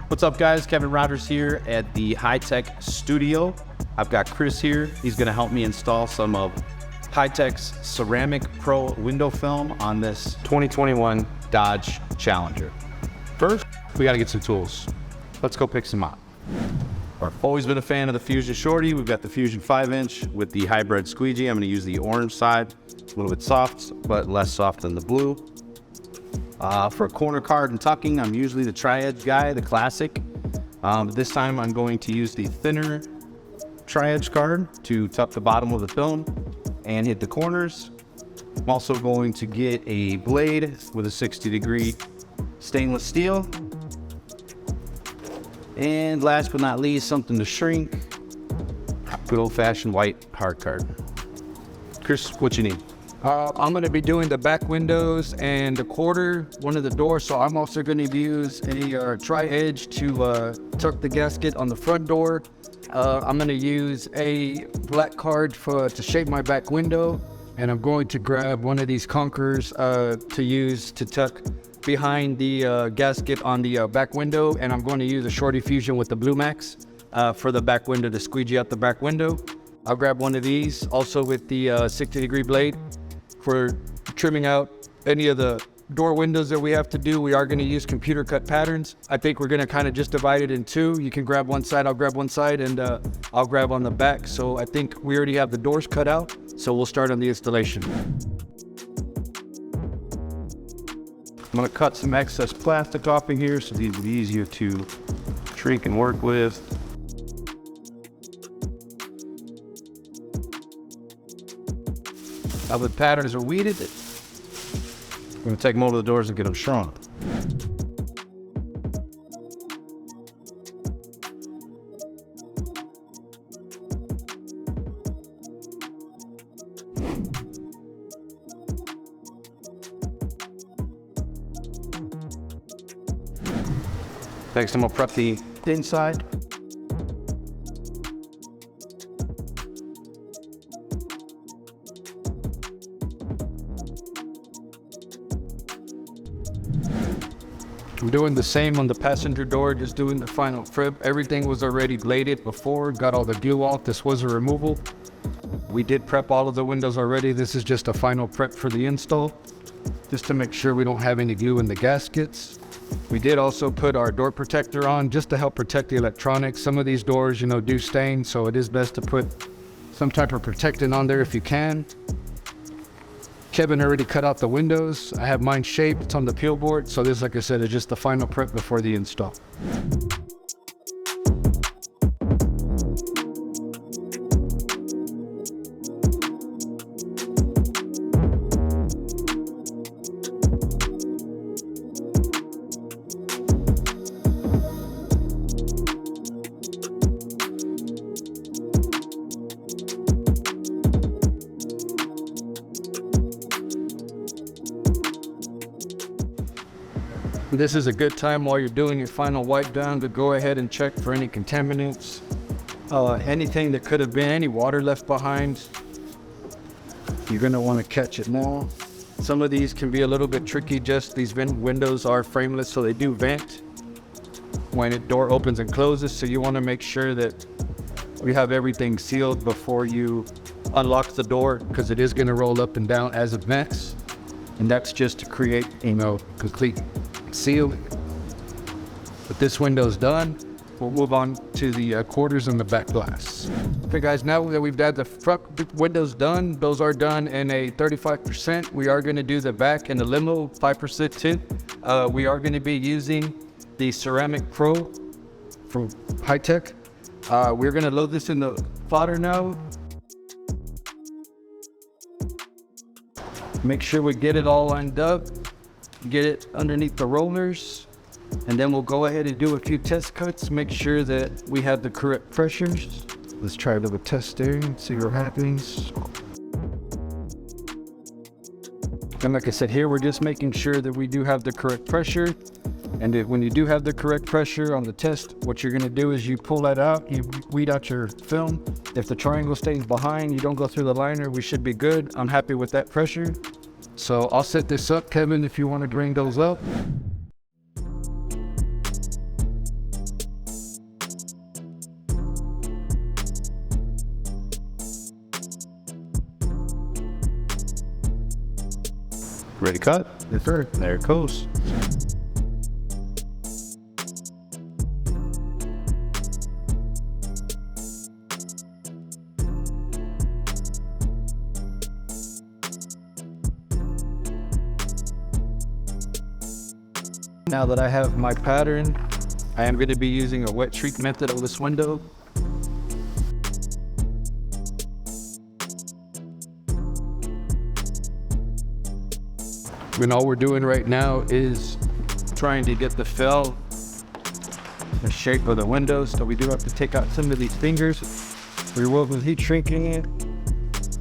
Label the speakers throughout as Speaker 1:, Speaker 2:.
Speaker 1: What's up, guys? Kevin Rogers here at the High-Tech Studio. I've got Chris here. He's going to help me install some of High-Tech's Ceramic Pro window film on this 2021 Dodge Challenger. First, we got to get some tools. Let's go pick some out. I've always been a fan of the Fusion Shorty. We've got the Fusion 5-inch with the hybrid squeegee. I'm going to use the orange side. It's a little bit soft, but less soft than the blue. For a corner card and tucking, I'm usually the tri-edge guy, the classic. This time I'm going to use the thinner tri-edge card to tuck the bottom of the film and hit the corners. I'm also going to get a blade with a 60-degree stainless steel. And last but not least, something to shrink. Good old-fashioned white hard card. Chris, what you need?
Speaker 2: I'm going to be doing the back windows and the quarter, one of the doors. So I'm also going to use a tri-edge to tuck the gasket on the front door. I'm going to use a black card to shape my back window. And I'm going to grab one of these conkers to use to tuck behind the gasket on the back window. And I'm going to use a Shorty Fusion with the Blue Max for the back window to squeegee out the back window. I'll grab one of these also with the 60-degree blade. For trimming out any of the door windows that we have to do, we are going to use computer cut patterns. I think we're going to kind of just divide it in two. You can grab one side, I'll grab one side, and I'll grab on the back. So I think we already have the doors cut out, so we'll start on the installation.
Speaker 1: I'm going to cut some excess plastic off of here so these will be easier to shrink and work with. Now the patterns are weeded, I'm going to take them over the doors and get them shrunk. Next, I'm going to prep the inside.
Speaker 2: I'm doing the same on the passenger door, just doing the final prep. Everything was already bladed before, got all the glue off. This was a removal. We did prep all of the windows already. This is just a final prep for the install, just to make sure we don't have any glue in the gaskets. We did also put our door protector on just to help protect the electronics. Some of these doors, do stain, so it is best to put some type of protectant on there if you can. Kevin already cut out the windows. I have mine shaped, it's on the peel board. So this, like I said, is just the final prep before the install. This is a good time while you're doing your final wipe down to go ahead and check for any contaminants, anything that could have been, any water left behind. You're going to want to catch it now. Some of these can be a little bit tricky. Just these windows are frameless, so they do vent when the door opens and closes. So you want to make sure that we have everything sealed before you unlock the door, because it is going to roll up and down as it vents. And that's just to create, complete seal. But this window's done. We'll move on to the quarters and the back glass. Okay guys, now that we've got the front windows done, those are done in a 35%. We are going to do the back in the limo 5% tint. We are going to be using the Ceramic Pro from High-Tech. We're going to load this in the fodder now. Make sure we get it all lined up. Get it underneath the rollers. And then we'll go ahead and do a few test cuts, make sure that we have the correct pressures. Let's try a little test there and see what happens. And like I said, here we're just making sure that we do have the correct pressure. And when you do have the correct pressure on the test, what you're gonna do is you pull that out, you weed out your film. If the triangle stays behind, you don't go through the liner, we should be good. I'm happy with that pressure. So I'll set this up, Kevin, if you wanna bring those up.
Speaker 1: Ready to cut?
Speaker 2: Yes, sir.
Speaker 1: There it goes.
Speaker 2: Now that I have my pattern, I am going to be using a wet streak method on this window. And all we're doing right now is trying to get the fill, the shape of the window. So we do have to take out some of these fingers. We will with heat shrinking it.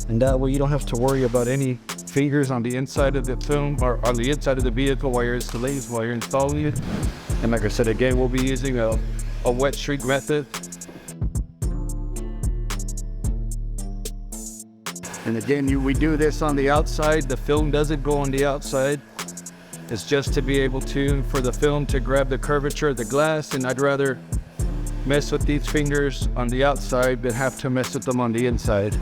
Speaker 2: And that way you don't have to worry about any fingers on the inside of the film or on the inside of the vehicle while you're installing it. And like I said, again, we'll be using a wet streak method. And again, we do this on the outside. The film doesn't go on the outside. It's just to be able for the film to grab the curvature of the glass. And I'd rather mess with these fingers on the outside than have to mess with them on the inside.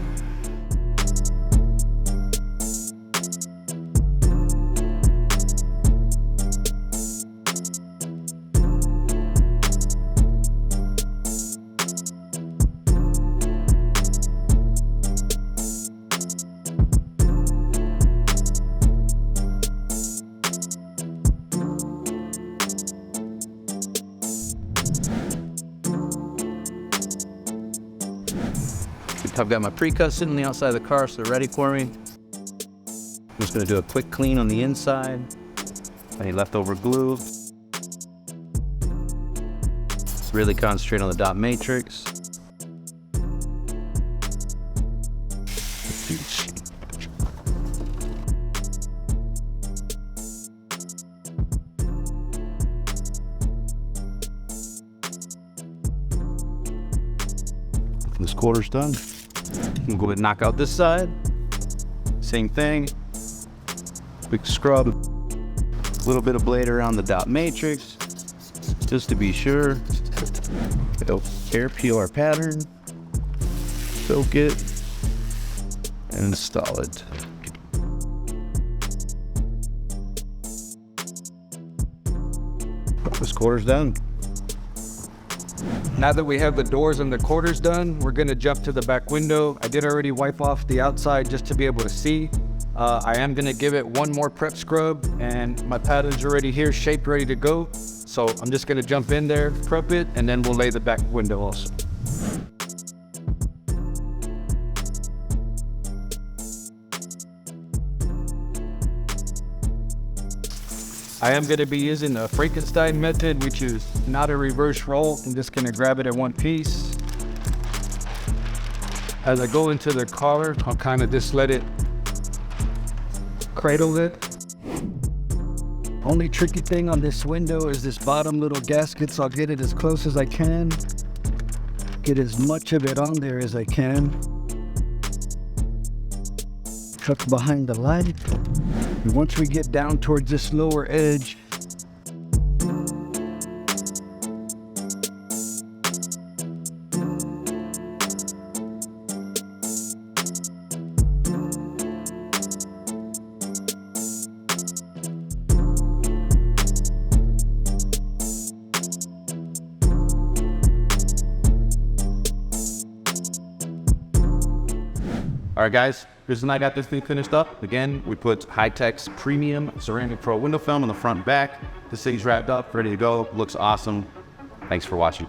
Speaker 1: I've got my pre-cut sitting on the outside of the car, so they're ready for me. I'm just gonna do a quick clean on the inside. Any leftover glue. Really concentrate on the dot matrix. This quarter's done. We'll go ahead and knock out this side. Same thing. Quick scrub. A little bit of blade around the dot matrix, just to be sure. Air peel our pattern, soak it, and install it. This quarter's done.
Speaker 2: Now that we have the doors and the quarters done, we're gonna jump to the back window. I did already wipe off the outside just to be able to see. I am gonna give it one more prep scrub, and my pattern's already here, shaped, ready to go. So I'm just gonna jump in there, prep it, and then we'll lay the back window also. I am going to be using the Frankenstein method, which is not a reverse roll. I'm just going to grab it in one piece. As I go into the collar, I'll kind of just let it cradle it. Only tricky thing on this window is this bottom little gasket, so I'll get it as close as I can. Get as much of it on there as I can. Tuck behind the light. And once we get down towards this lower edge,
Speaker 1: All right, guys, Chris and I got this thing finished up. Again, we put High-Tech's premium ceramic pro window film on the front and back. This thing's wrapped up, ready to go. Looks awesome. Thanks for watching.